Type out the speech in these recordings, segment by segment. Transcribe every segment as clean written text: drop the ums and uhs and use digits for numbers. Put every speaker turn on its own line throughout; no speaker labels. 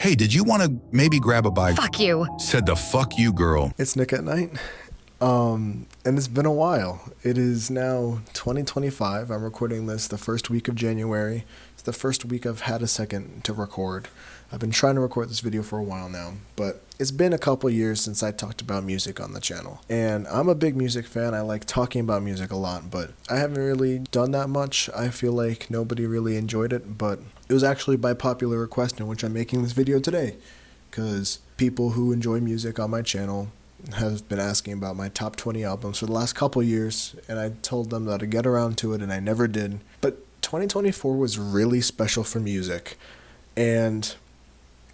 Hey, did you want to maybe grab a bite?
Fuck you.
Said the fuck you girl.
It's Nick at Night. And it's been a while. It is now 2025. I'm recording this the first week of January. It's the first week I've had a second to record. I've been trying to record this video for a while now, but it's been a couple years since I talked about music on the channel. And I'm a big music fan. I like talking about music a lot, but I haven't really done that much. I feel like nobody really enjoyed it, but it was actually by popular request in which I'm making this video today, because people who enjoy music on my channel have been asking about my top 20 albums for the last couple years, and I told them that I'd get around to it, and I never did. But 2024 was really special for music, and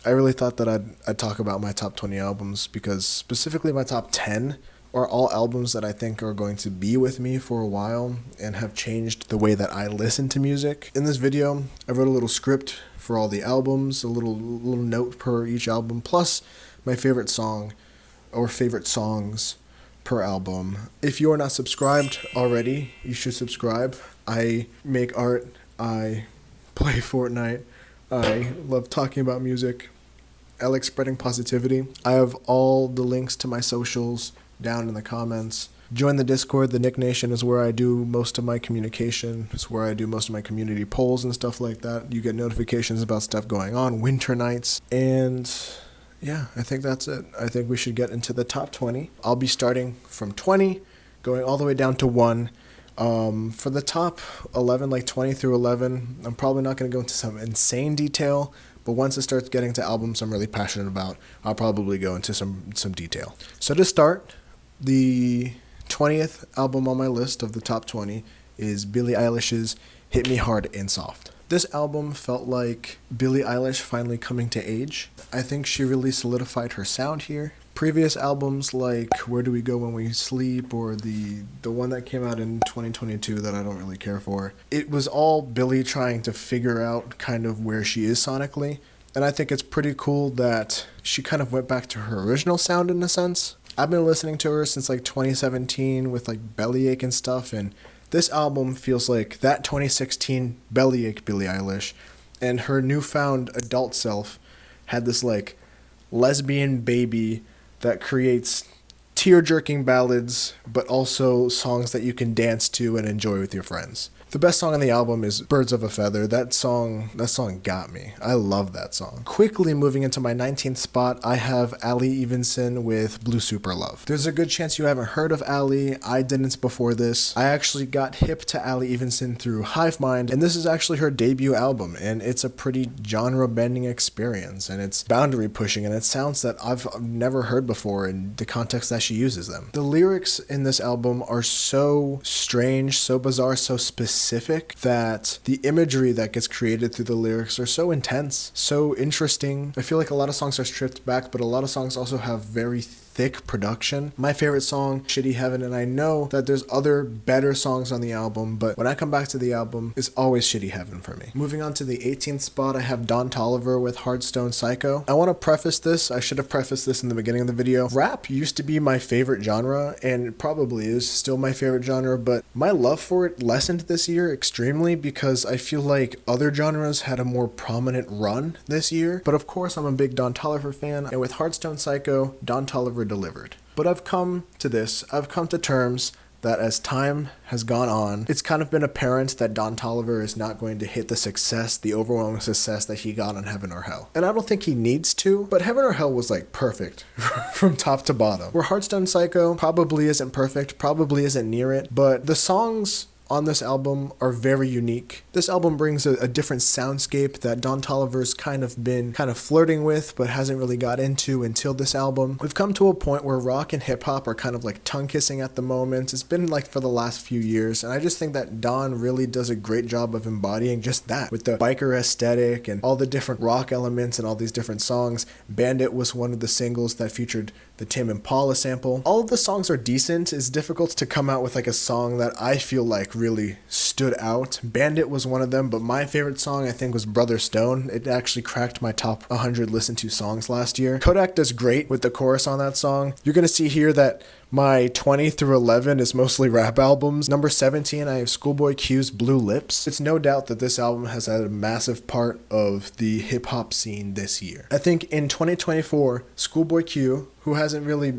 I really thought that I'd talk about my top 20 albums, because specifically my top 10 are all albums that I think are going to be with me for a while and have changed the way that I listen to music. In this video, I wrote a little script for all the albums, a little note per each album, plus my favorite song or favorite songs per album. If you are not subscribed already, you should subscribe. I make art, I play Fortnite, I love talking about music, I like spreading positivity. I have all the links to my socials down in the comments. Join the Discord. The Nick Nation is where I do most of my communication. It's where I do most of my community polls and stuff like that. You get notifications about stuff going on, winter nights, and yeah, I think that's it. I think we should get into the top 20. I'll be starting from 20, going all the way down to 1. For the top 11, like 20 through 11, I'm probably not going to go into some insane detail, but once it starts getting to albums I'm really passionate about, I'll probably go into some detail. So to start, the 20th album on my list of the top 20 is Billie Eilish's Hit Me Hard and Soft. This album felt like Billie Eilish finally coming to age. I think she really solidified her sound here. Previous albums like Where Do We Go When We Sleep or the one that came out in 2022 that I don't really care for, it was all Billie trying to figure out kind of where she is sonically. And I think it's pretty cool that she kind of went back to her original sound in a sense. I've been listening to her since like 2017 with like Bellyache and stuff, and this album feels like that 2016 Bellyache Billie Eilish, and her newfound adult self had this like lesbian baby that creates tear-jerking ballads, but also songs that you can dance to and enjoy with your friends. The best song on the album is Birds of a Feather. That song got me. I love that song. Quickly moving into my 19th spot, I have Ali Evenson with Blue Super Love. There's a good chance you haven't heard of Ali. I didn't before this. I actually got hip to Ali Evenson through Hive Mind, and this is actually her debut album, and it's a pretty genre-bending experience, and it's boundary-pushing, and it sounds that I've never heard before in the context that she uses them. The lyrics in this album are so strange, so bizarre, so specific, that the imagery that gets created through the lyrics are so intense, so interesting. I feel like a lot of songs are stripped back, but a lot of songs also have very thick production. My favorite song, Shitty Heaven, and I know that there's other better songs on the album, but when I come back to the album, it's always Shitty Heaven for me. Moving on to the 18th spot, I have Don Toliver with HARDSTONE Psycho. I want to preface this, I should have prefaced this in the beginning of the video. Rap used to be my favorite genre, and it probably is still my favorite genre, but my love for it lessened this year extremely because I feel like other genres had a more prominent run this year. But of course, I'm a big Don Toliver fan, and with HARDSTONE Psycho, Don Toliver delivered. But I've come to terms that as time has gone on, it's kind of been apparent that Don Toliver is not going to hit the overwhelming success that he got on Heaven or Hell. And I don't think he needs to, but Heaven or Hell was like perfect from top to bottom. Where HARDSTONE Psycho probably isn't perfect, probably isn't near it, but the songs on this album are very unique. This album brings a different soundscape that Don Toliver's kind of flirting with but hasn't really got into until this album. We've come to a point where rock and hip hop are kind of like tongue kissing at the moment. It's been like for the last few years, and I just think that Don really does a great job of embodying just that with the biker aesthetic and all the different rock elements and all these different songs. Bandit was one of the singles that featured the Tame Impala sample. All of the songs are decent. It's difficult to come out with like a song that I feel like really stood out. Bandit was one of them, but my favorite song I think was Brother Stone. It actually cracked my top 100 listened to songs last year. Kodak does great with the chorus on that song. You're gonna see here that My 20 through 11 is mostly rap albums. Number 17, I have ScHoolboy Q's Blue Lips. It's no doubt that this album has had a massive part of the hip-hop scene this year. I think in 2024, ScHoolboy Q, who hasn't really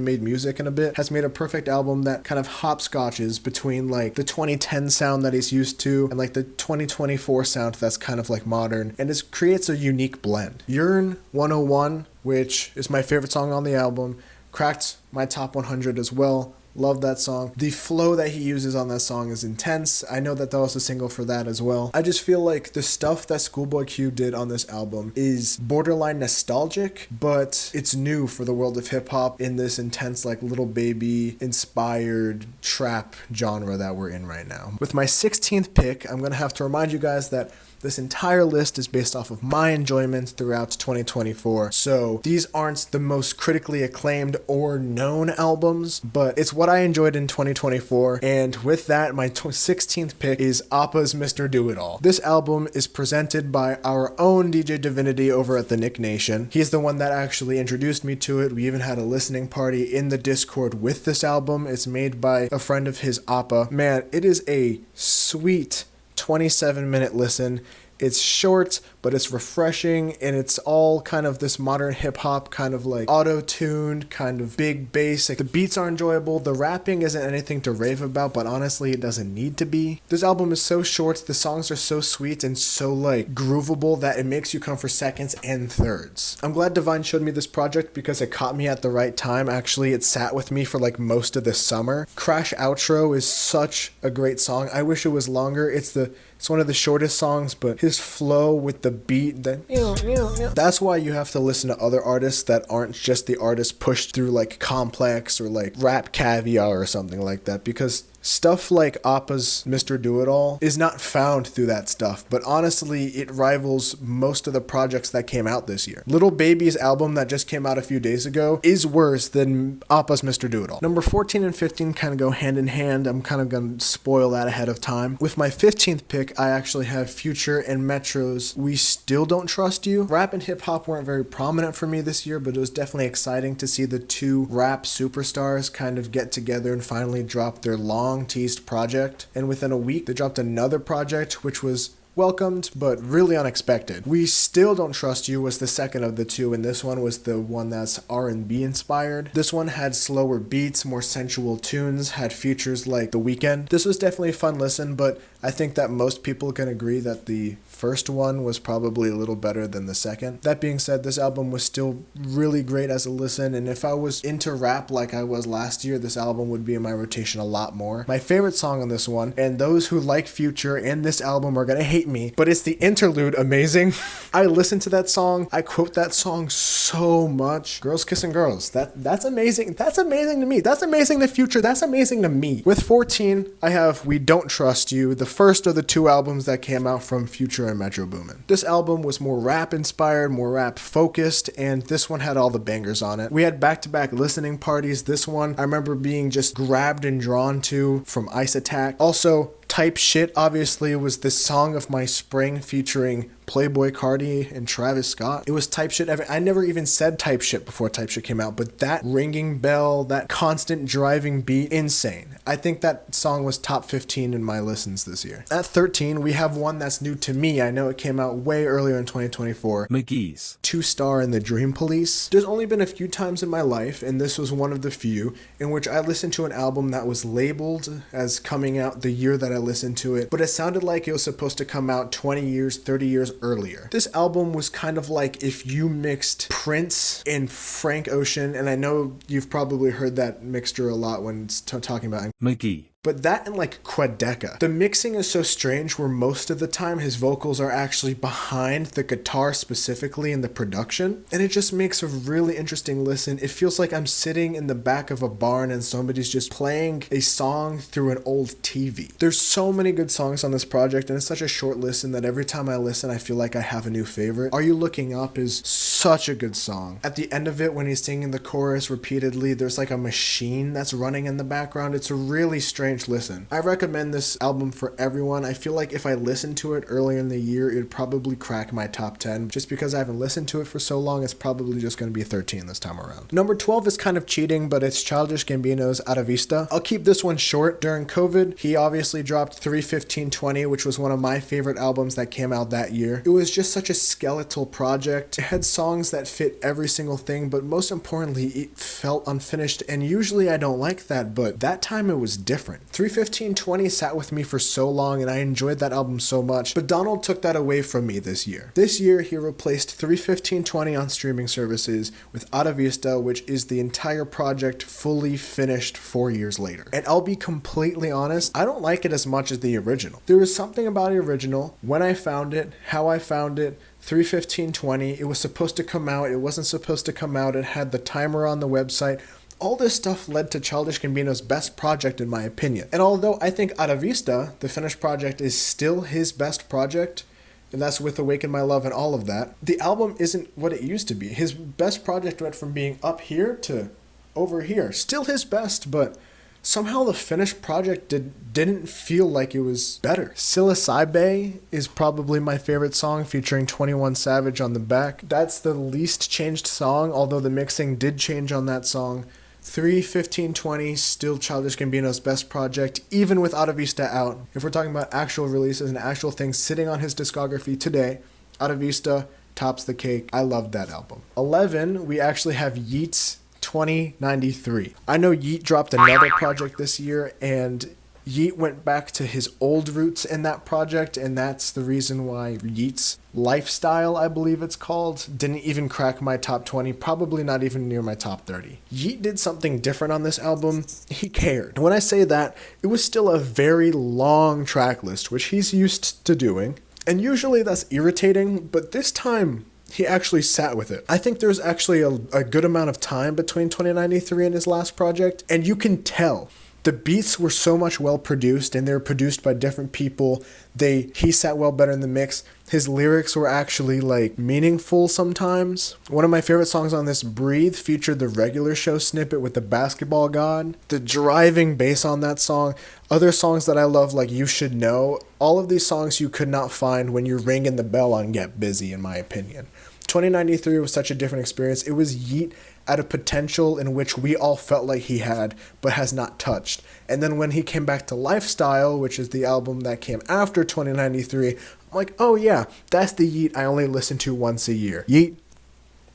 made music in a bit, has made a perfect album that kind of hopscotches between like the 2010 sound that he's used to and like the 2024 sound that's kind of like modern, and it creates a unique blend. Yearn 101, which is my favorite song on the album, cracked my top 100 as well. Love that song. The flow that he uses on that song is intense. I know that was a single for that as well. I just feel like the stuff that ScHoolboy Q did on this album is borderline nostalgic, but it's new for the world of hip-hop in this intense, like, Lil Baby inspired trap genre that we're in right now. With my 16th pick, I'm going to have to remind you guys that this entire list is based off of my enjoyment throughout 2024. So these aren't the most critically acclaimed or known albums, but it's what I enjoyed in 2024. And with that, my 16th pick is Appa's Mr. Do-It-All. This album is presented by our own DJ Divinity over at the Nick Nation. He's the one that actually introduced me to it. We even had a listening party in the Discord with this album. It's made by a friend of his, Appa. Man, it is a sweet 27-minute listen. It's short, but it's refreshing, and it's all kind of this modern hip-hop, kind of like auto-tuned, kind of big bass. Like, the beats are enjoyable. The rapping isn't anything to rave about, but honestly, it doesn't need to be. This album is so short, the songs are so sweet and so like groovable that it makes you come for seconds and thirds. I'm glad Divine showed me this project because it caught me at the right time. Actually, it sat with me for like most of the summer. Crash Outro is such a great song. I wish it was longer. It's one of the shortest songs, but his flow with the beat, that's why you have to listen to other artists that aren't just the artists pushed through like Complex or like Rap Caviar or something like that, because stuff like Appa's Mr. Do-It-All is not found through that stuff, but honestly, it rivals most of the projects that came out this year. Lil Baby's album that just came out a few days ago is worse than Appa's Mr. Do-It-All. Number 14 and 15 kind of go hand in hand. I'm kind of going to spoil that ahead of time. With my 15th pick, I actually have Future and Metro's We Still Don't Trust You. Rap and hip-hop weren't very prominent for me this year, but it was definitely exciting to see the two rap superstars kind of get together and finally drop their long-teased project. And within a week, they dropped another project, which was welcomed, but really unexpected. We Still Don't Trust You was the second of the two, and this one was the one that's R&B inspired. This one had slower beats, more sensual tunes, had features like The Weeknd. This was definitely a fun listen, but I think that most people can agree that the first one was probably a little better than the second. That being said, this album was still really great as a listen, and if I was into rap like I was last year, this album would be in my rotation a lot more. My favorite song on this one, and those who like Future and this album are gonna hate me, but it's the interlude, Amazing. I listen to that song, I quote that song so much. Girls Kissing Girls, that's amazing. That's amazing to me. That's amazing to Future. That's amazing to me. With 14, I have We Don't Trust You, the first of the two albums that came out from Future and Metro Boomin. This album was more rap inspired, more rap focused, and this one had all the bangers on it. We had back-to-back listening parties. This one I remember being just grabbed and drawn to from Ice Attack. Also, Type Shit obviously was the song of my spring, featuring Playboi Carti and Travis Scott. It was Type Shit. I never even said Type Shit before Type Shit came out, but that ringing bell, that constant driving beat, insane. I think that song was top 15 in my listens this year. At 13, we have one that's new to me. I know it came out way earlier in 2024.
Mk.gee's
2-Star and the Dream Police. There's only been a few times in my life, and this was one of the few, in which I listened to an album that was labeled as coming out the year that I listened to it, but it sounded like it was supposed to come out 20 years, 30 years earlier. This album was kind of like if you mixed Prince and Frank Ocean, and I know you've probably heard that mixture a lot when it's talking about
Mk.gee.
But that and like Quadeca. The mixing is so strange where most of the time his vocals are actually behind the guitar specifically in the production. And it just makes a really interesting listen. It feels like I'm sitting in the back of a barn and somebody's just playing a song through an old TV. There's so many good songs on this project, and it's such a short listen that every time I listen I feel like I have a new favorite. Are You Looking Up is such a good song. At the end of it, when he's singing the chorus repeatedly, there's like a machine that's running in the background. It's a really strange strange listen. I recommend this album for everyone. I feel like if I listened to it earlier in the year, it would probably crack my top 10. Just because I haven't listened to it for so long, it's probably just going to be 13 this time around. Number 12 is kind of cheating, but it's Childish Gambino's Atavista. I'll keep this one short. During COVID, he obviously dropped 3:15:20, which was one of my favorite albums that came out that year. It was just such a skeletal project. It had songs that fit every single thing, but most importantly, it felt unfinished, and usually I don't like that, but that time it was different. 3:15:20 sat with me for so long, and I enjoyed that album so much, but Donald took that away from me this year. This year, he replaced 3:15:20 on streaming services with Atavista, which is the entire project fully finished 4 years later. And I'll be completely honest, I don't like it as much as the original. There was something about the original, when I found it, how I found it, 3:15:20, it was supposed to come out, it wasn't supposed to come out, it had the timer on the website. All this stuff led to Childish Gambino's best project in my opinion. And although I think Atavista, the finished project, is still his best project, and that's with Awaken My Love and all of that, the album isn't what it used to be. His best project went from being up here to over here. Still his best, but somehow the finished project didn't feel like it was better. Psilocybin is probably my favorite song, featuring 21 Savage on the back. That's the least changed song, although the mixing did change on that song. 3:15:20, still Childish Gambino's best project, even with Atavista out. If we're talking about actual releases and actual things sitting on his discography today, Atavista tops the cake. I loved that album. 11, we actually have Yeat's 2093. I know Yeat dropped another project this year, and Yeat went back to his old roots in that project, and that's the reason why Yeat's Lifestyle, I believe it's called, didn't even crack my top 20, probably not even near my top 30. Yeat did something different on this album. He cared. When I say that, it was still a very long track list, which he's used to doing, and usually that's irritating, but this time he actually sat with it. I think there's actually a good amount of time between 2093 and his last project, and you can tell. The beats were so much well produced, and they were produced by different people. He sat well better in the mix. His lyrics were actually meaningful sometimes. One of my favorite songs on this, Breathe, featured the Regular Show snippet with the basketball god. The driving bass on that song. Other songs that I love, like You Should Know. All of these songs you could not find when you're ringing the bell on Get Busy, in my opinion. 2093 was such a different experience. It was Yeat at a potential in which we all felt like he had, but has not touched. And then when he came back to Lifestyle, which is the album that came after 2093, I'm like, oh yeah, that's the Yeat I only listen to once a year. Yeat,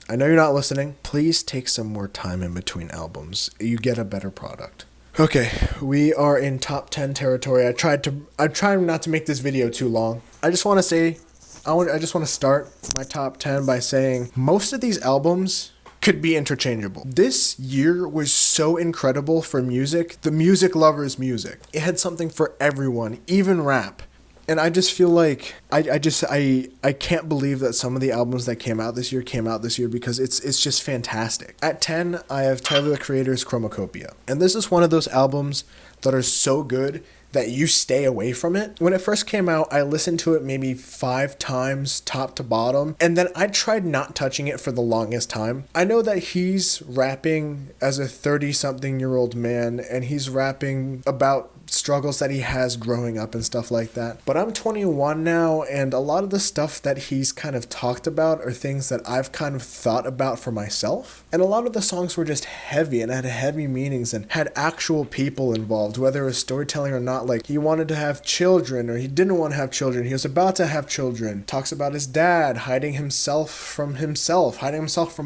I know you're not listening. Please take some more time in between albums. You get a better product. Okay, we are in top 10 territory. I tried not to make this video too long. I just want to start my top 10 by saying most of these albums could be interchangeable. This year was so incredible for music. The music lover's music. It had something for everyone, even rap. And I just feel like I can't believe that some of the albums that came out this year because it's just fantastic. At 10, I have Tyler the Creator's CHROMAKOPIA. And this is one of those albums that are so good that you stay away from it. When it first came out, I listened to it maybe 5 times top to bottom, and then I tried not touching it for the longest time. I know that he's rapping as a 30-something-year-old man, and he's rapping about struggles that he has growing up and stuff like that. But I'm 21 now, and a lot of the stuff that he's kind of talked about are things that I've kind of thought about for myself. And a lot of the songs were just heavy and had heavy meanings and had actual people involved, whether it was storytelling or not. Like, he wanted to have children or he didn't want to have children. He was about to have children. Talks about his dad hiding himself from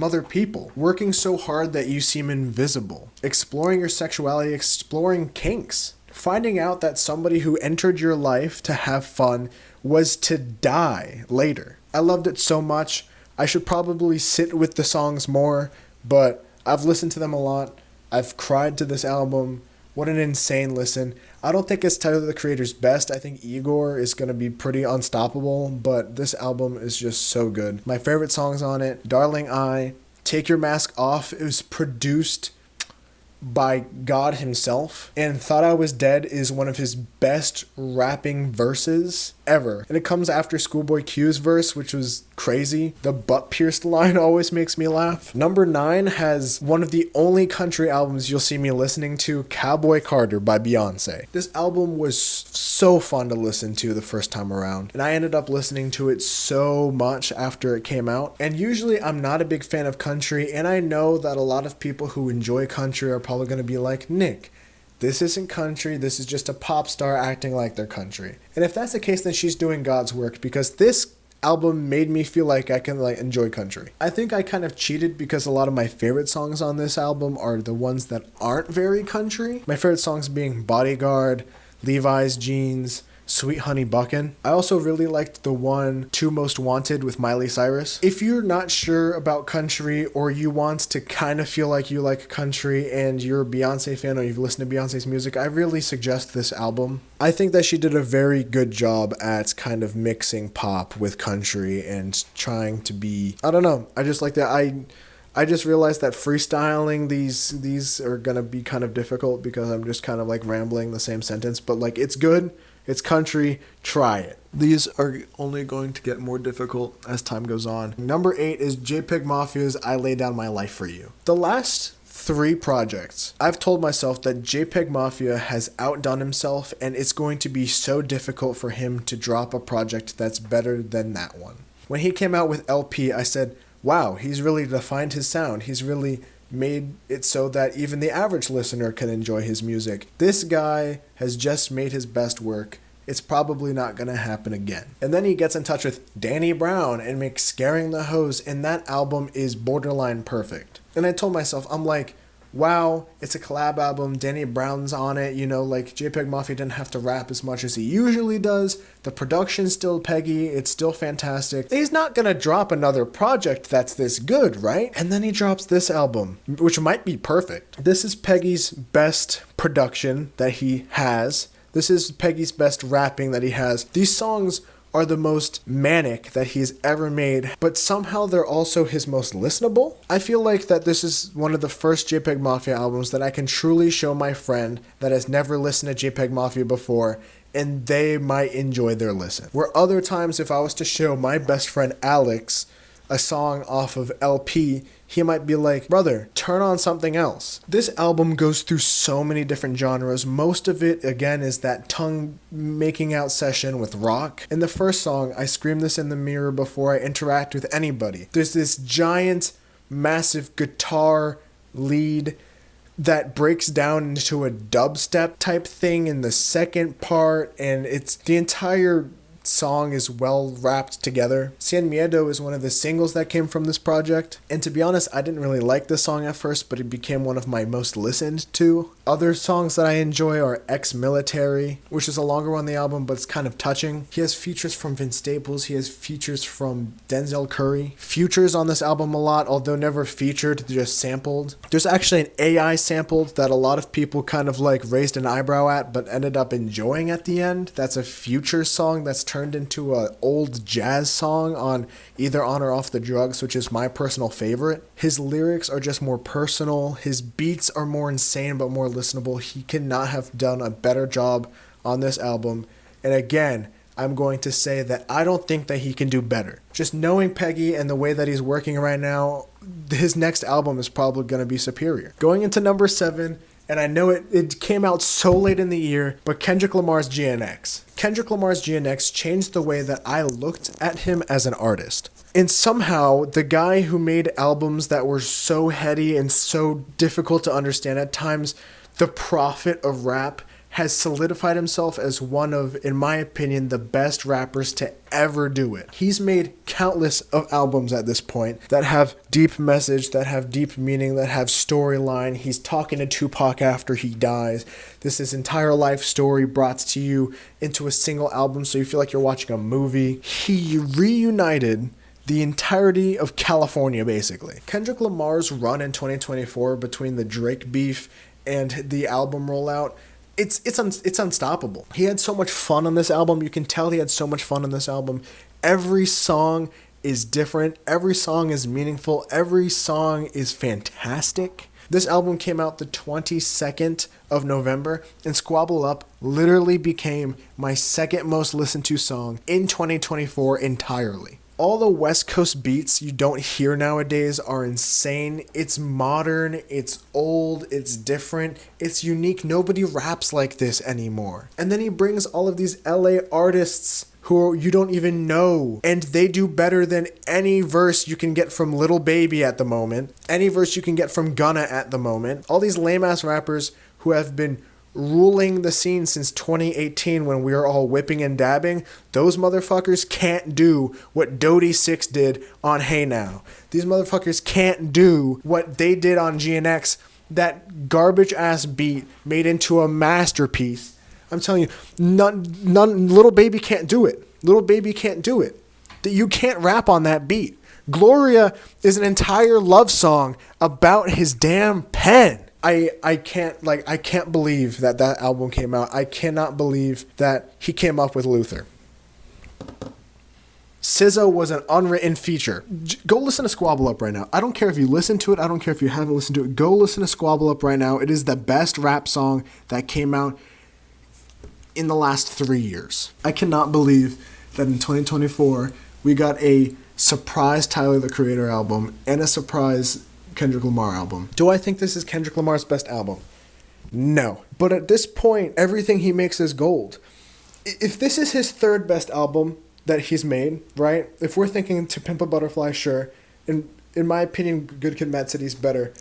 other people. Working so hard that you seem invisible. Exploring your sexuality, exploring kinks. Finding out that somebody who entered your life to have fun was to die later. I loved it so much. I should probably sit with the songs more, but I've listened to them a lot. I've cried to this album. What an insane listen. I don't think it's Tyler the Creator's best. I think Igor is going to be pretty unstoppable, but this album is just so good. My favorite songs on it, Darling I, Take Your Mask Off. It was produced by God himself, and Thought I Was Dead is one of his best rapping verses ever. And it comes after ScHoolboy Q's verse, which was crazy. The butt pierced line always makes me laugh. Number 9 has one of the only country albums you'll see me listening to, Cowboy Carter by Beyoncé. This album was so fun to listen to the first time around, and I ended up listening to it so much after it came out. And usually I'm not a big fan of country, and I know that a lot of people who enjoy country are probably going to be like, Nick, this isn't country, this is just a pop star acting like they're country. And if that's the case, then she's doing God's work, because this album made me feel like I can enjoy country. I think I kind of cheated because a lot of my favorite songs on this album are the ones that aren't very country. My favorite songs being Bodyguard, Levi's Jeans, Sweet Honey Buckin'. I also really liked the one Two Most Wanted with Miley Cyrus. If you're not sure about country, or you want to kind of feel like you like country and you're a Beyonce fan or you've listened to Beyonce's music, I really suggest this album. I think that she did a very good job at kind of mixing pop with country and trying to be, I don't know, I just like that. I just realized that freestyling these are gonna be kind of difficult because I'm just kind of like rambling the same sentence, but like it's good. It's country, try it. These are only going to get more difficult as time goes on. Number 8 is JPEGMAFIA's I Lay Down My Life For You. The last 3 projects, I've told myself that JPEGMAFIA has outdone himself, and it's going to be so difficult for him to drop a project that's better than that one. When he came out with LP, I said, wow, he's really defined his sound. He's really made it so that even the average listener can enjoy his music. This guy has just made his best work. It's probably not going to happen again. And then he gets in touch with Danny Brown and makes Scaring the Hose, and that album is borderline perfect. And I told myself, I'm like, wow, it's a collab album, Danny Brown's on it, like JPEGMAFIA didn't have to rap as much as he usually does, the production's still Peggy, it's still fantastic. He's not gonna drop another project that's this good, right? And then he drops this album, which might be perfect. This is Peggy's best production that he has. This is Peggy's best rapping that he has. These songs are the most manic that he's ever made, but somehow they're also his most listenable. I feel like that this is one of the first JPEGMAFIA albums that I can truly show my friend that has never listened to JPEGMAFIA before, and they might enjoy their listen. Where other times, if I was to show my best friend Alex a song off of LP, he might be like, brother, turn on something else. This album goes through so many different genres. Most of it, again, is that tongue making out session with rock. In the first song, I scream this in the mirror before I interact with anybody. There's this giant, massive guitar lead that breaks down into a dubstep type thing in the second part, and it's the entire song is well wrapped together. Sin Miedo is one of the singles that came from this project, and to be honest, I didn't really like this song at first, but it became one of my most listened to. Other songs that I enjoy are Ex-Military, which is a longer one on the album, but it's kind of touching. He has features from Vince Staples, he has features from Denzel Curry. Futures on this album a lot, although never featured, just sampled. There's actually an AI sampled that a lot of people kind of like raised an eyebrow at, but ended up enjoying at the end. That's a Future song that's turned into an old jazz song on either On or Off the Drugs, which is my personal favorite. His lyrics are just more personal. His beats are more insane but more listenable. He cannot have done a better job on this album. And again, I'm going to say that I don't think that he can do better. Just knowing Peggy and the way that he's working right now, his next album is probably going to be superior. Going into number 7, and I know it came out so late in the year, but Kendrick Lamar's GNX. Kendrick Lamar's GNX changed the way that I looked at him as an artist. And somehow, the guy who made albums that were so heady and so difficult to understand at times, the prophet of rap, has solidified himself as one of, in my opinion, the best rappers to ever do it. He's made countless of albums at this point that have deep message, that have deep meaning, that have storyline. He's talking to Tupac after he dies. This is his entire life story brought to you into a single album, so you feel like you're watching a movie. He reunited the entirety of California, basically. Kendrick Lamar's run in 2024 between the Drake beef and the album rollout, it's unstoppable. He had so much fun on this album. You can tell he had so much fun on this album. Every song is different. Every song is meaningful. Every song is fantastic. This album came out the 22nd of November, and Squabble Up literally became my second most listened to song in 2024 entirely. All the West Coast beats you don't hear nowadays are insane. It's modern, it's old, it's different, it's unique. Nobody raps like this anymore. And then he brings all of these LA artists who you don't even know, and they do better than any verse you can get from Lil Baby at the moment, any verse you can get from Gunna at the moment. All these lame-ass rappers who have been ruling the scene since 2018 when we were all whipping and dabbing, those motherfuckers can't do what Dodie Six did on Hey Now. These motherfuckers can't do what they did on GNX, that garbage ass beat made into a masterpiece. I'm telling you, none Lil Baby can't do it. Lil Baby can't do it. You can't rap on that beat. Gloria is an entire love song about his damn pen. I can't believe that album came out. I cannot believe that he came up with Luther. SZA was an unwritten feature. Go listen to Squabble Up right now. I don't care if you listen to it. I don't care if you haven't listened to it. Go listen to Squabble Up right now. It is the best rap song that came out in the last 3 years. I cannot believe that in 2024 we got a surprise Tyler the Creator album and a surprise Kendrick Lamar album. Do I think this is Kendrick Lamar's best album? No. But at this point, everything he makes is gold. If this is his third best album that he's made, right? If we're thinking To Pimp a Butterfly, sure. In my opinion, Good Kid, Mad City's better.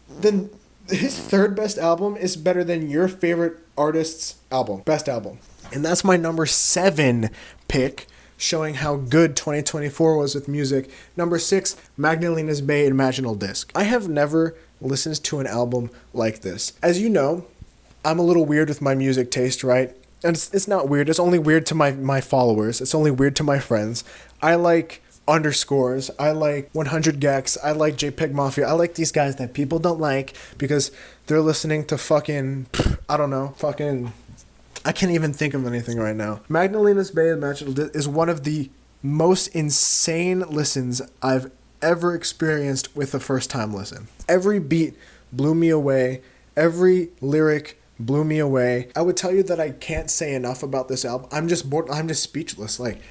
Then his third best album is better than your favorite artist's album. Best album. And that's my number 7 pick, showing how good 2024 was with music. Number 6, Magdalena's BayImaginal disc. I have never listened to an album like this. As you know, I'm a little weird with my music taste, right? And it's not weird. It's only weird to my followers. It's only weird to my friends. I like underscores. I like 100 Gex. I like JPEGMAFIA. I like these guys that people don't like because they're listening to fucking, I don't know, fucking, I can't even think of anything right now. Magdalena's BayImaginal is one of the most insane listens I've ever experienced with a first time listen. Every beat blew me away. Every lyric blew me away. I would tell you that I can't say enough about this album. I'm just bored. I'm just speechless. Like,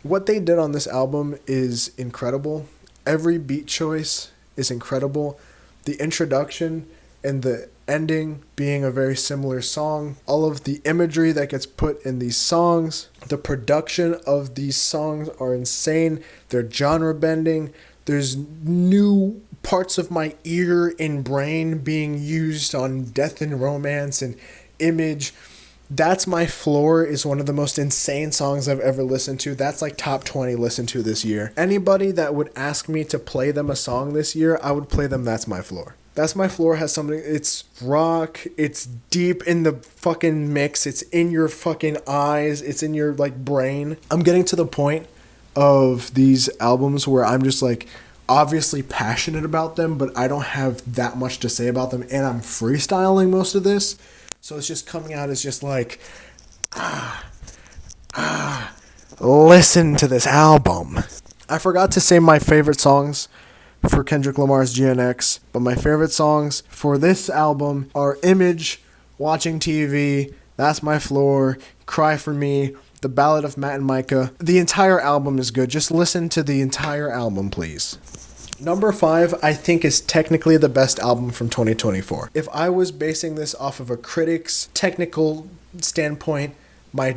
what they did on this album is incredible. Every beat choice is incredible. The introduction and the ending being a very similar song. All of the imagery that gets put in these songs. The production of these songs are insane. They're genre bending. There's new parts of my ear and brain being used on Death and Romance and Image. That's My Floor is one of the most insane songs I've ever listened to. That's like top 20 listened to this year. Anybody that would ask me to play them a song this year, I would play them That's My Floor. That's My Floor has something, it's rock, it's deep in the fucking mix, it's in your fucking eyes, it's in your like brain. I'm getting to the point of these albums where I'm just like obviously passionate about them, but I don't have that much to say about them, and I'm freestyling most of this. So it's just coming out as just like, listen to this album. I forgot to say my favorite songs for Kendrick Lamar's GNX, but my favorite songs for this album are Image, Watching TV, That's My Floor, Cry For Me, The Ballad of Matt and Micah. The entire album is good. Just listen to the entire album, please. Number 5, I think, is technically the best album from 2024. If I was basing this off of a critic's technical standpoint, my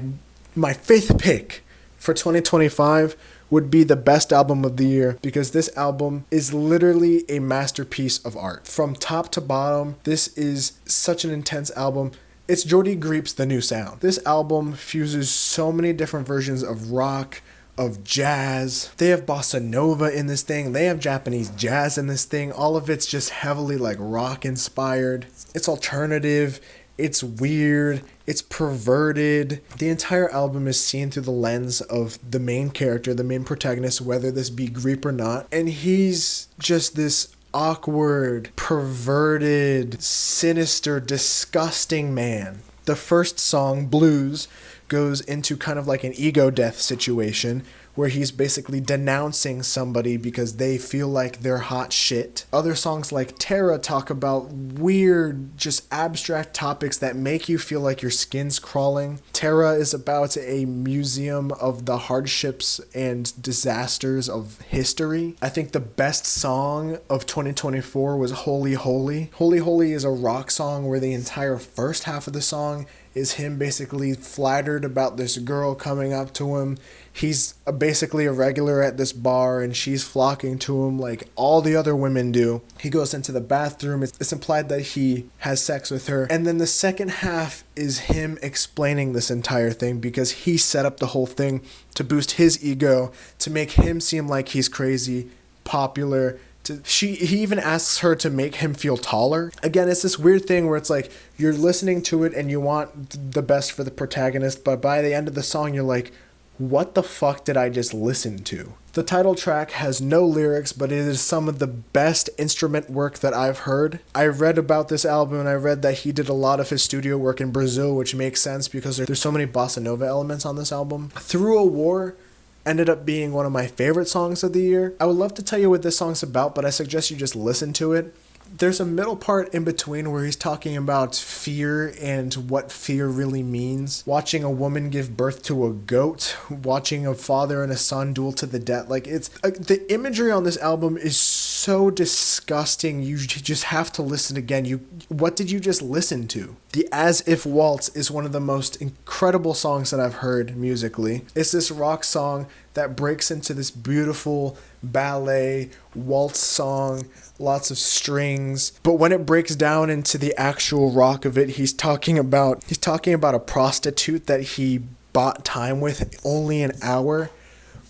5th pick for 2025 would be the best album of the year, because this album is literally a masterpiece of art. From top to bottom, this is such an intense album. It's Geordie Greep's The New Sound. This album fuses so many different versions of rock, of jazz. They have bossa nova in this thing. They have Japanese jazz in this thing. All of it's just heavily like rock inspired. It's alternative. It's weird. It's perverted. The entire album is seen through the lens of the main character, the main protagonist, whether this be Greep or not. And he's just this awkward, perverted, sinister, disgusting man. The first song, Blues, goes into kind of like an ego death situation where he's basically denouncing somebody because they feel like they're hot shit. Other songs like Terra talk about weird, just abstract topics that make you feel like your skin's crawling. Terra is about a museum of the hardships and disasters of history. I think the best song of 2024 was Holy Holy. Holy Holy is a rock song where the entire first half of the song is him basically flattered about this girl coming up to him. He's basically a regular at this bar and she's flocking to him like all the other women do. He goes into the bathroom. It's implied that he has sex with her. And then the second half is him explaining this entire thing because he set up the whole thing to boost his ego, to make him seem like he's crazy, popular. He even asks her to make him feel taller. Again, it's this weird thing where it's like you're listening to it and you want the best for the protagonist, but by the end of the song you're like, what the fuck did I just listen to? The title track has no lyrics, but it is some of the best instrument work that I've heard. I read about this album and I read that he did a lot of his studio work in Brazil, which makes sense because there's so many bossa nova elements on this album. Through a War ended up being one of my favorite songs of the year. I would love to tell you what this song's about, but I suggest you just listen to it. There's a middle part in between where he's talking about fear and what fear really means. Watching a woman give birth to a goat, watching a father and a son duel to the death. Like, it's the imagery on this album is so disgusting. You just have to listen again. What did you just listen to? The As If Waltz is one of the most incredible songs that I've heard musically. It's this rock song that breaks into this beautiful ballet waltz song, lots of strings. But when it breaks down into the actual rock of it, he's talking about a prostitute that he bought time with only an hour.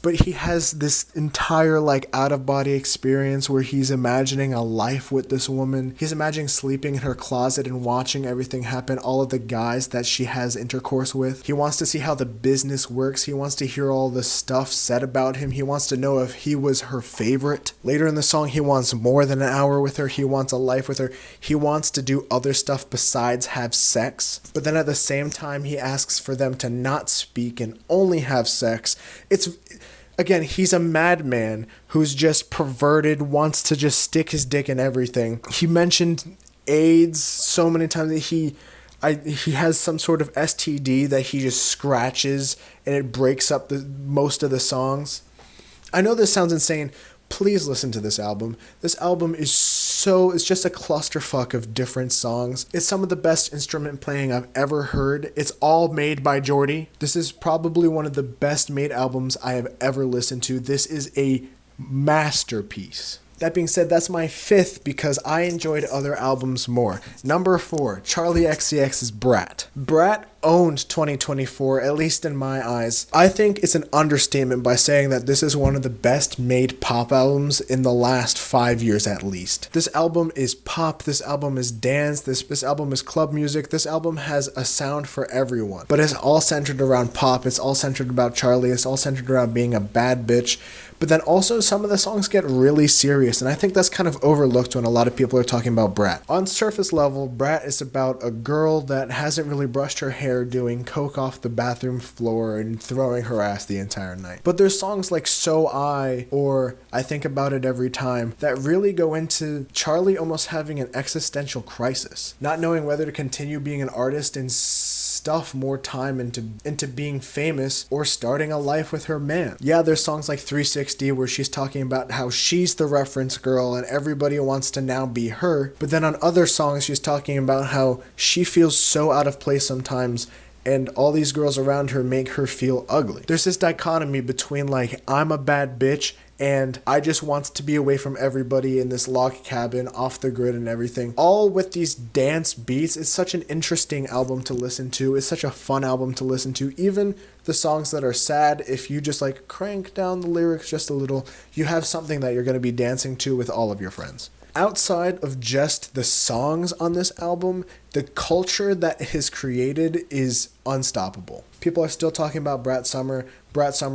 But he has this entire out-of-body experience where he's imagining a life with this woman. He's imagining sleeping in her closet and watching everything happen, all of the guys that she has intercourse with. He wants to see how the business works. He wants to hear all the stuff said about him. He wants to know if he was her favorite. Later in the song, he wants more than an hour with her. He wants a life with her. He wants to do other stuff besides have sex. But then at the same time, he asks for them to not speak and only have sex. Again, he's a madman who's just perverted, wants to just stick his dick in everything. He mentioned AIDS so many times that he has some sort of STD that he just scratches and it breaks up most of the songs. I know this sounds insane. Please listen to this album. This album it's just a clusterfuck of different songs. It's some of the best instrument playing I've ever heard. It's all made by Geordie. This is probably one of the best made albums I have ever listened to. This is a masterpiece. That being said, that's my fifth because I enjoyed other albums more. Number 4, Charli XCX's BRAT. BRAT owned 2024, at least in my eyes. I think it's an understatement by saying that this is one of the best made pop albums in the last 5 years at least. This album is pop, this album is dance, this album is club music, this album has a sound for everyone. But it's all centered around pop, it's all centered about Charli, it's all centered around being a bad bitch. But then also some of the songs get really serious, and I think that's kind of overlooked when a lot of people are talking about BRAT. On surface level, BRAT is about a girl that hasn't really brushed her hair doing coke off the bathroom floor and throwing her ass the entire night. But there's songs like So I or I Think About It Every Time that really go into Charli almost having an existential crisis, not knowing whether to continue being an artist and stuff more time into being famous or starting a life with her man. Yeah, there's songs like 360 where she's talking about how she's the reference girl and everybody wants to now be her. But then on other songs, she's talking about how she feels so out of place sometimes and all these girls around her make her feel ugly. There's this dichotomy between I'm a bad bitch and I just want to be away from everybody in this log cabin, off the grid and everything. All with these dance beats. It's such an interesting album to listen to. It's such a fun album to listen to. Even the songs that are sad, if you just crank down the lyrics just a little, you have something that you're going to be dancing to with all of your friends. Outside of just the songs on this album, the culture that is created is unstoppable. People are still talking about BRAT Summer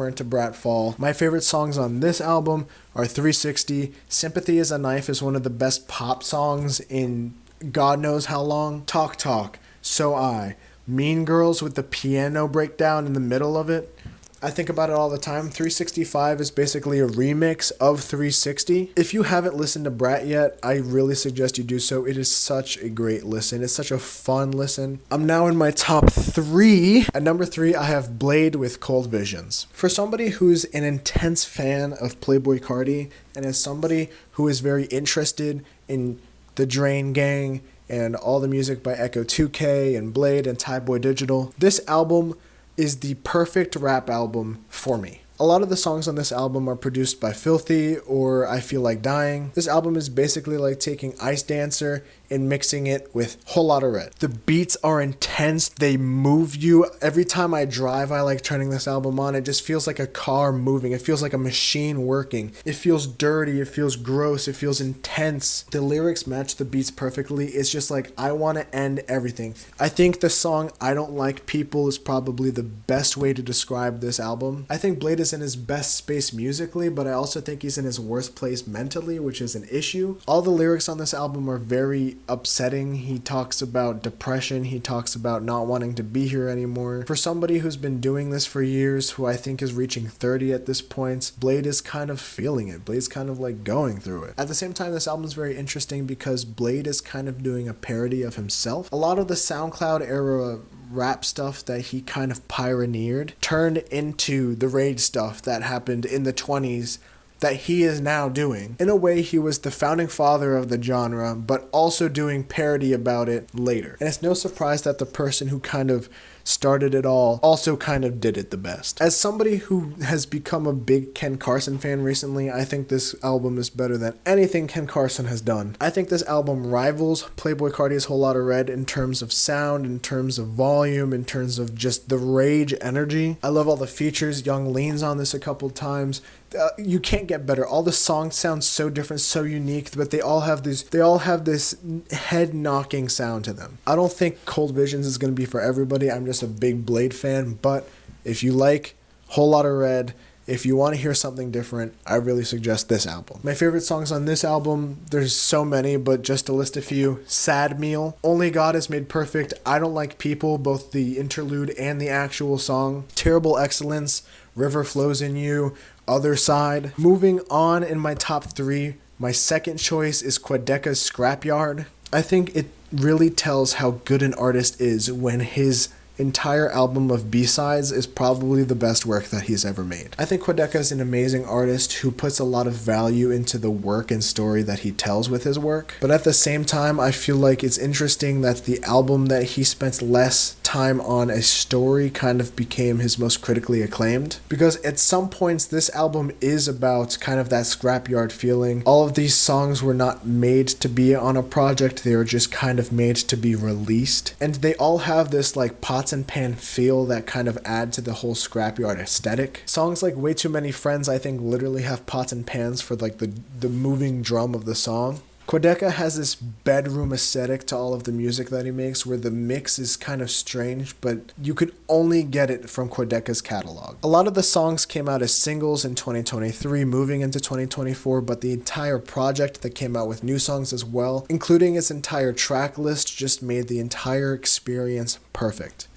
into BRAT Fall. My favorite songs on this album are 360. Sympathy is a Knife is one of the best pop songs in God knows how long. Talk Talk, So I. Mean Girls with the piano breakdown in the middle of it. I think about it all the time. 365 is basically a remix of 360. If you haven't listened to BRAT yet, I really suggest you do so. It is such a great listen. It's such a fun listen. I'm now in my top 3. At number 3, I have Bladee with Cold Visions. For somebody who's an intense fan of Playboi Carti, and as somebody who is very interested in the Drain Gang and all the music by Echo 2K and Bladee and Tyboy Digital, this album is the perfect rap album for me. A lot of the songs on this album are produced by Filthy or I Feel Like Dying. This album is basically like taking Ice Dancer and mixing it with Whole Lotta Red. The beats are intense. They move you. Every time I drive, I like turning this album on. It just feels like a car moving. It feels like a machine working. It feels dirty. It feels gross. It feels intense. The lyrics match the beats perfectly. It's just like, I want to end everything. I think the song I Don't Like People is probably the best way to describe this album. I think Bladee is in his best space musically, but I also think he's in his worst place mentally, which is an issue. All the lyrics on this album are very upsetting. He talks about depression. He talks about not wanting to be here anymore. For somebody who's been doing this for years, who I think is reaching 30 at this point, Bladee is kind of feeling it. Blade's kind of like going through it. At the same time, this album is very interesting because Bladee is kind of doing a parody of himself. A lot of the SoundCloud era rap stuff that he kind of pioneered turned into the rage stuff that happened in the 20s that he is now doing. In a way, he was the founding father of the genre, but also doing parody about it later. And it's no surprise that the person who kind of started it all also kind of did it the best. As somebody who has become a big Ken Carson fan recently, I think this album is better than anything Ken Carson has done. I think this album rivals Playboi Carti's Whole Lotta Red in terms of sound, in terms of volume, in terms of just the rage energy. I love all the features. Young Lean's on this a couple times. You can't get better. All the songs sound so different, so unique, but they all have this head-knocking sound to them. I don't think Cold Visions is going to be for everybody. I'm just a big Bladee fan, but if you like Whole Lotta Red, if you want to hear something different, I really suggest this album. My favorite songs on this album, there's so many, but just to list a few: Sad Meal, Only God Is Made Perfect, I Don't Like People, both the interlude and the actual song, Terrible Excellence, River Flows in You, Other Side. Moving on in my top 3, my second choice is Quedeca's Scrapyard. I think it really tells how good an artist is when his entire album of B-sides is probably the best work that he's ever made. I think Quedeca is an amazing artist who puts a lot of value into the work and story that he tells with his work. But at the same time, I feel like it's interesting that the album that he spent less time on a story kind of became his most critically acclaimed. Because at some points, this album is about kind of that scrapyard feeling. All of these songs were not made to be on a project. They were just kind of made to be released. And they all have this like pots and pan feel that kind of add to the whole scrapyard aesthetic. Songs like Way Too Many Friends, I think, literally have pots and pans for like the moving drum of the song. Quedeca has this bedroom aesthetic to all of the music that he makes, where the mix is kind of strange, but you could only get it from Quedeca's catalog. A lot of the songs came out as singles in 2023, moving into 2024, but the entire project that came out with new songs as well, including its entire track list, just made the entire experience perfect.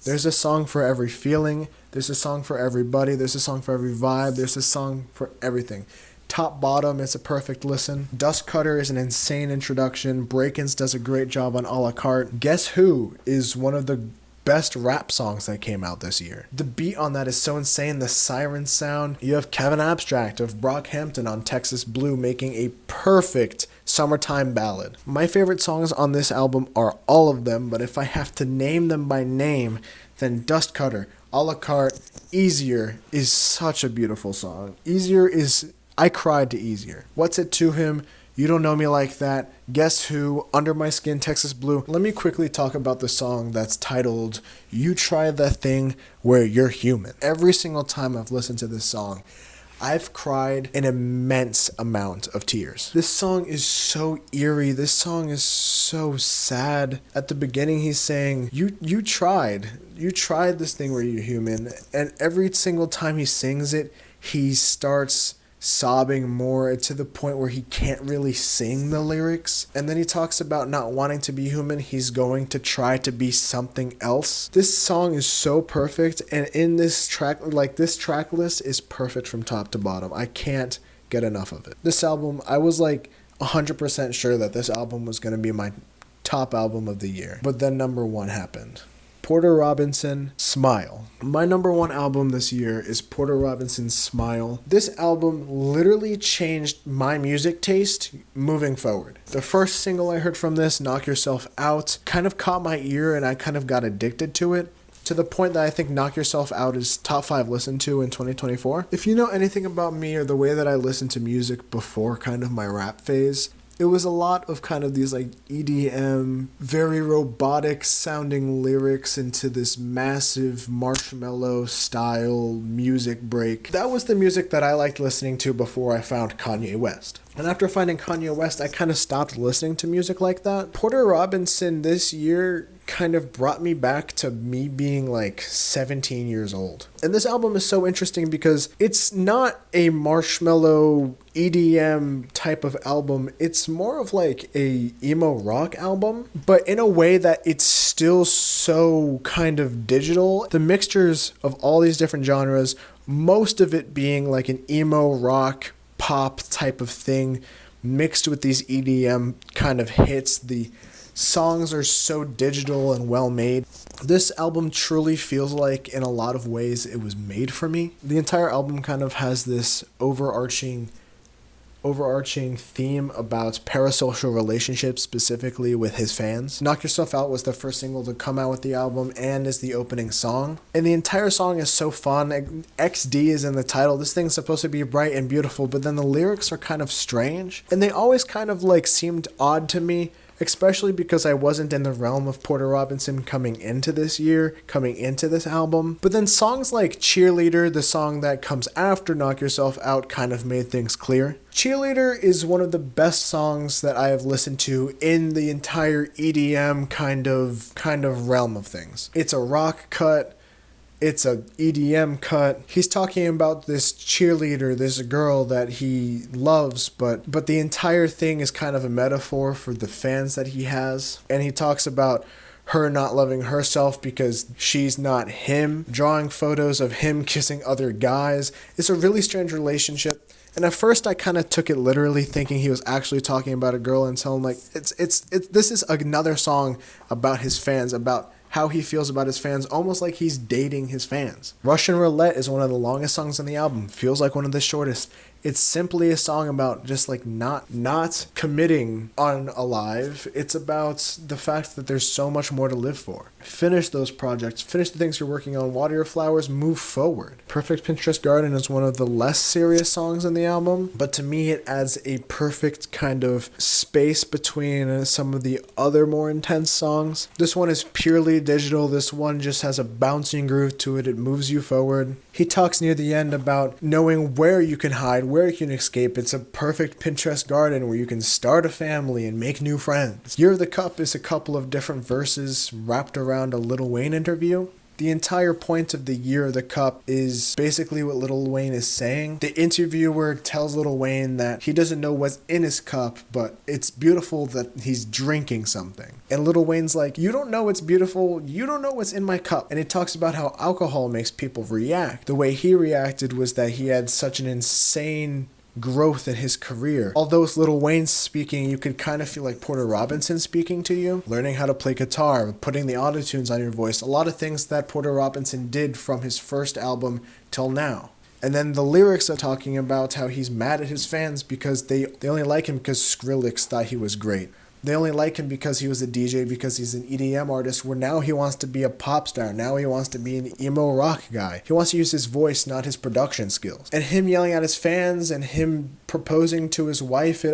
There's a song for every feeling, there's a song for everybody, there's a song for every vibe, there's a song for everything. Top bottom, it's a perfect listen. Dust Cutter is an insane introduction. Breakins does a great job on A La Carte. Guess Who is one of the best rap songs that came out this year. The beat on that is so insane. The siren sound. You have Kevin Abstract of Brockhampton on Texas Blue making a perfect summertime ballad. My favorite songs on this album are all of them, but if I have to name them by name, then Dust Cutter, A La Carte, Easier is such a beautiful song. I cried to Easier. What's It to Him? You Don't Know Me Like That. Guess Who? Under My Skin, Texas Blue. Let me quickly talk about the song that's titled You Try That Thing Where You're Human. Every single time I've listened to this song, I've cried an immense amount of tears. This song is so eerie. This song is so sad. At the beginning, he's saying, you tried this thing where you're human. And every single time he sings it, he starts sobbing more to the point where he can't really sing the lyrics. And then he talks about not wanting to be human, he's going to try to be something else. This song is so perfect, and in this track, like this track list is perfect from top to bottom. I can't get enough of it. This album, I was like 100% sure that this album was going to be my top album of the year, but then number one happened. Porter Robinson, Smile. My number one album this year is Porter Robinson's Smile. This album literally changed my music taste moving forward. The first single I heard from this, Knock Yourself Out, kind of caught my ear and I kind of got addicted to it, to the point that I think Knock Yourself Out is top 5 listened to in 2024. If you know anything about me or the way that I listened to music before kind of my rap phase, it was a lot of kind of these like EDM, very robotic sounding lyrics into this massive marshmallow style music break. That was the music that I liked listening to before I found Kanye West. And after finding Kanye West, I kind of stopped listening to music like that. Porter Robinson this year kind of brought me back to me being like 17 years old. And this album is so interesting because it's not a marshmallow EDM type of album. It's more of like a emo rock album, but in a way that it's still so kind of digital. The mixtures of all these different genres, most of it being like an emo rock pop type of thing mixed with these EDM kind of hits. The songs are so digital and well made. This album truly feels like in a lot of ways it was made for me. The entire album kind of has this overarching theme about parasocial relationships, specifically with his fans. Knock Yourself Out was the first single to come out with the album and is the opening song. And the entire song is so fun. XD is in the title. This thing's supposed to be bright and beautiful, but then the lyrics are kind of strange. And they always kind of like seemed odd to me, especially because I wasn't in the realm of Porter Robinson coming into this album. But then songs like Cheerleader, the song that comes after Knock Yourself Out, kind of made things clear. Cheerleader is one of the best songs that I have listened to in the entire EDM kind of realm of things. It's a rock cut. It's a EDM cut. He's talking about this cheerleader, this girl that he loves, but the entire thing is kind of a metaphor for the fans that he has. And he talks about her not loving herself because she's not him, drawing photos of him kissing other guys. It's a really strange relationship. And at first I kind of took it literally, thinking he was actually talking about a girl, until I'm like, this is another song about his fans, about how he feels about his fans, almost like he's dating his fans. Russian Roulette is one of the longest songs on the album, feels like one of the shortest. It's simply a song about just like not committing on Alive. It's about the fact that there's so much more to live for. Finish those projects, finish the things you're working on, water your flowers, move forward. Perfect Pinterest Garden is one of the less serious songs in the album, but to me it adds a perfect kind of space between some of the other more intense songs. This one is purely digital. This one just has a bouncing groove to it. It moves you forward. He talks near the end about knowing where you can hide, where you can escape. It's a perfect Pinterest garden where you can start a family and make new friends. Year of the Cup is a couple of different verses wrapped around a Lil Wayne interview. The entire point of the Year of the Cup is basically what Lil Wayne is saying. The interviewer tells Lil Wayne that he doesn't know what's in his cup, but it's beautiful that he's drinking something. And Lil Wayne's like, you don't know what's beautiful, you don't know what's in my cup. And it talks about how alcohol makes people react. The way he reacted was that he had such an insane growth in his career. Although it's Lil Wayne speaking, you could kind of feel like Porter Robinson speaking to you. Learning how to play guitar, putting the autotunes on your voice, a lot of things that Porter Robinson did from his first album till now. And then the lyrics are talking about how he's mad at his fans because they only like him because Skrillex thought he was great. They only like him because he was a DJ, because he's an EDM artist, where now he wants to be a pop star. Now he wants to be an emo rock guy. He wants to use his voice, not his production skills. And him yelling at his fans and him proposing to his wife,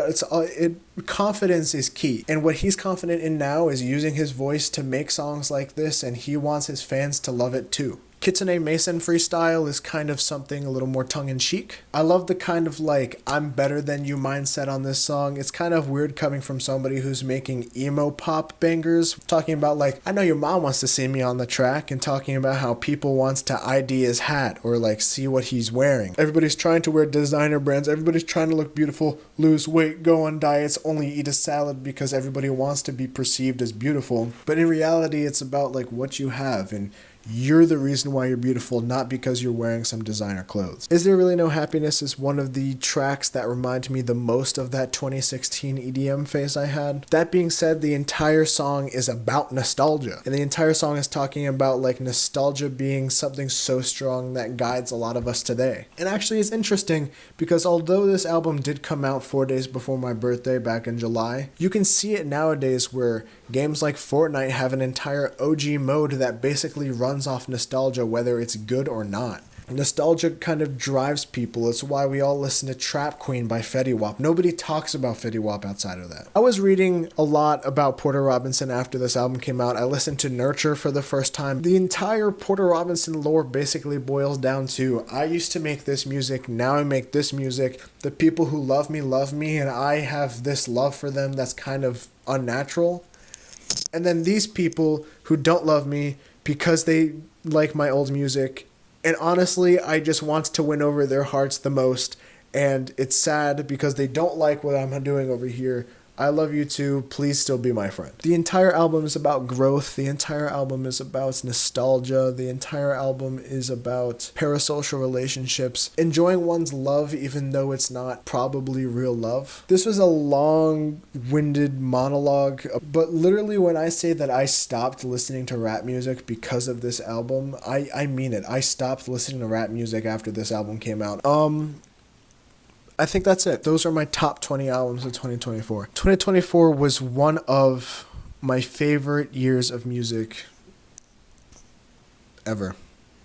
confidence is key. And what he's confident in now is using his voice to make songs like this, and he wants his fans to love it too. Kitsune Mason freestyle is kind of something a little more tongue-in-cheek. I love the kind of like, I'm better than you mindset on this song. It's kind of weird coming from somebody who's making emo pop bangers, talking about like, I know your mom wants to see me on the track, and talking about how people wants to ID his hat or like see what he's wearing. Everybody's trying to wear designer brands. Everybody's trying to look beautiful, lose weight, go on diets, only eat a salad because everybody wants to be perceived as beautiful. But in reality, it's about like what you have, and you're the reason why you're beautiful, not because you're wearing some designer clothes. Is There Really No Happiness is one of the tracks that remind me the most of that 2016 EDM phase I had. That being said, the entire song is about nostalgia. And the entire song is talking about like nostalgia being something so strong that guides a lot of us today. And actually it's interesting because although this album did come out 4 days before my birthday back in July, you can see it nowadays where games like Fortnite have an entire OG mode that basically runs off nostalgia, whether it's good or not. Nostalgia kind of drives people. It's why we all listen to Trap Queen by Fetty Wap. Nobody talks about Fetty Wap outside of that. I was reading a lot about Porter Robinson after this album came out. I listened to Nurture for the first time. The entire Porter Robinson lore basically boils down to, I used to make this music, now I make this music. The people who love me, and I have this love for them that's kind of unnatural. And then these people who don't love me because they like my old music, and honestly, I just want to win over their hearts the most, and it's sad because they don't like what I'm doing over here. I love you too. Please still be my friend. The entire album is about growth. The entire album is about nostalgia. The entire album is about parasocial relationships, enjoying one's love even though it's not probably real love. This was a long-winded monologue, but literally when I say that I stopped listening to rap music because of this album, I mean it. I stopped listening to rap music after this album came out. I think that's it. Those are my top 20 albums of 2024. 2024 was one of my favorite years of music ever.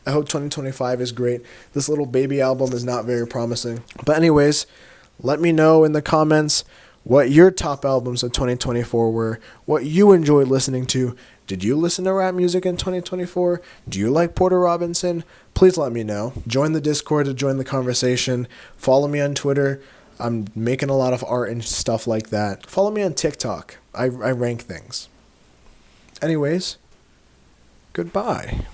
I hope 2025 is great. This little baby album is not very promising. But anyways, let me know in the comments what your top albums of 2024 were, what you enjoyed listening to. Did you listen to rap music in 2024? Do you like Porter Robinson? Please let me know. Join the Discord to join the conversation. Follow me on Twitter. I'm making a lot of art and stuff like that. Follow me on TikTok. I rank things. Anyways, goodbye.